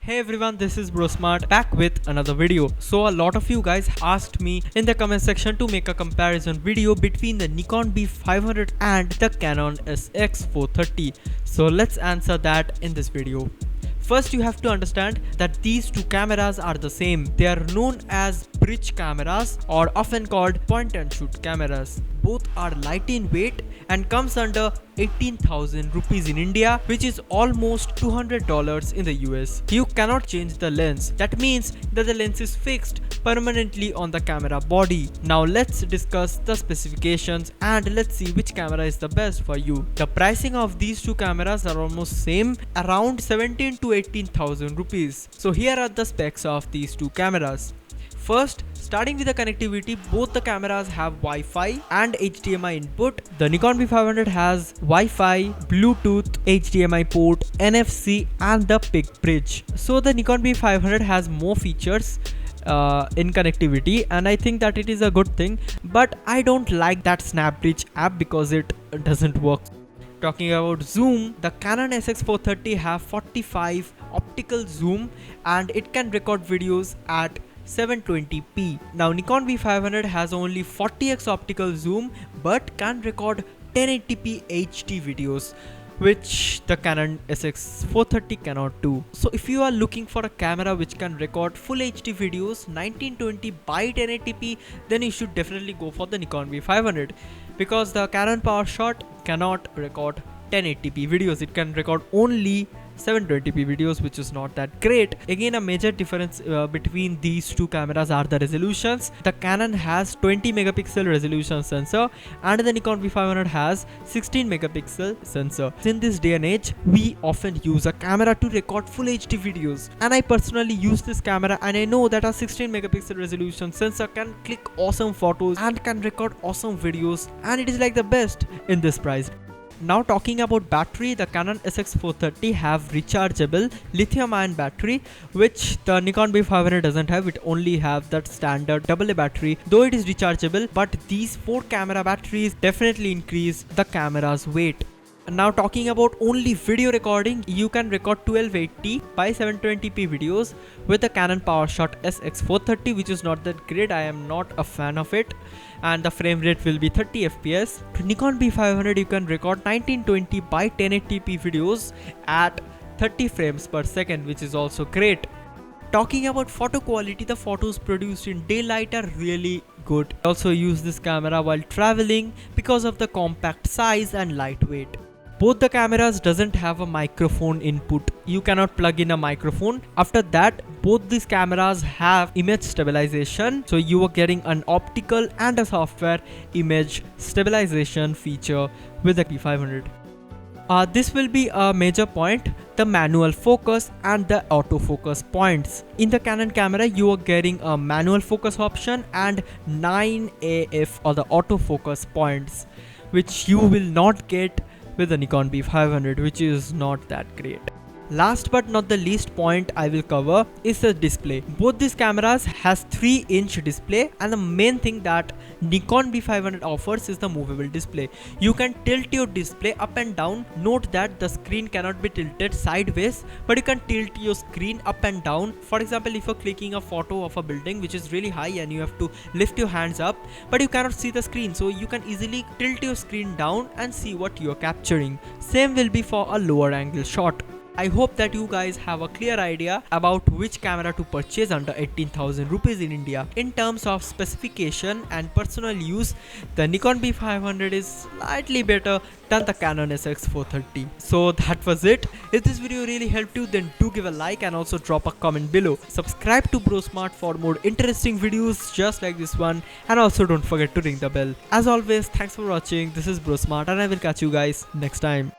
Hey everyone, this is BroSmart back with another video. So a lot of you guys asked me in the comment section to make a comparison video between the Nikon B500 and the Canon SX430. So let's answer that in this video. First, you have to understand that these two cameras are the same. They are known as bridge cameras or often called point and shoot cameras. Both are light in weight and comes under 18,000 rupees in India, which is almost $200 in the US. You cannot change the lens. That means that the lens is fixed permanently on the camera body. Now let's discuss the specifications and let's see which camera is the best for you. The pricing of these two cameras are almost same, around 17 to 18,000 rupees. So here are the specs of these two cameras. First, starting with the connectivity, both the cameras have Wi-Fi and HDMI input. The Nikon B500 has Wi-Fi, Bluetooth, HDMI port, NFC and the PIC bridge. So the Nikon B500 has more features in connectivity, and I think that it is a good thing, but I don't like that SnapBridge app because it doesn't work. Talking about zoom, the Canon SX430 have 45 optical zoom and it can record videos at 720p. Now Nikon B500 has only 40x optical zoom but can record 1080p HD videos, which the Canon SX430 cannot do. So if you are looking for a camera which can record full HD videos 1920 by 1080p, then you should definitely go for the Nikon B500, because the Canon PowerShot cannot record 1080p videos. It can record only 720p videos, which is not that great. Again, a major difference between these two cameras are the resolutions. The Canon has 20 megapixel resolution sensor and the Nikon B500 has 16 megapixel sensor. In this day and age, we often use a camera to record full HD videos, and I personally use this camera and I know that a 16 megapixel resolution sensor can click awesome photos and can record awesome videos, and it is like the best in this price. Now talking about battery, the Canon SX430 have rechargeable lithium-ion battery, which the Nikon B500 doesn't have. It only have that standard AA battery, though it is rechargeable, but these 4 camera batteries definitely increase the camera's weight. Now talking about only video recording, you can record 1280 by 720p videos with the Canon PowerShot SX430, which is not that great. I am not a fan of it, and the frame rate will be 30 fps. To Nikon B500, you can record 1920 by 1080p videos at 30 frames per second, which is also great. Talking about photo quality, the photos produced in daylight are really good. I also use this camera while traveling because of the compact size and lightweight. Both the cameras doesn't have a microphone input. You cannot plug in a microphone. After that, both these cameras have image stabilization, so you are getting an optical and a software image stabilization feature with the B500. This will be a major point, the manual focus and the autofocus points. In the Canon camera, you are getting a manual focus option and 9 AF or the autofocus points, which you will not get with the Nikon B500, which is not that great. Last but not the least point I will cover is the display. Both these cameras has 3-inch display, and the main thing that Nikon B500 offers is the movable display. You can tilt your display up and down. Note that the screen cannot be tilted sideways, but you can tilt your screen up and down. For example, if you're clicking a photo of a building which is really high and you have to lift your hands up, but you cannot see the screen, so you can easily tilt your screen down and see what you are capturing. Same will be for a lower angle shot. I hope that you guys have a clear idea about which camera to purchase under 18,000 rupees in India. In terms of specification and personal use, the Nikon B500 is slightly better than the Canon SX430. So that was it. If this video really helped you, then do give a like and also drop a comment below. Subscribe to BroSmart for more interesting videos just like this one, and also don't forget to ring the bell. As always, thanks for watching. This is BroSmart and I will catch you guys next time.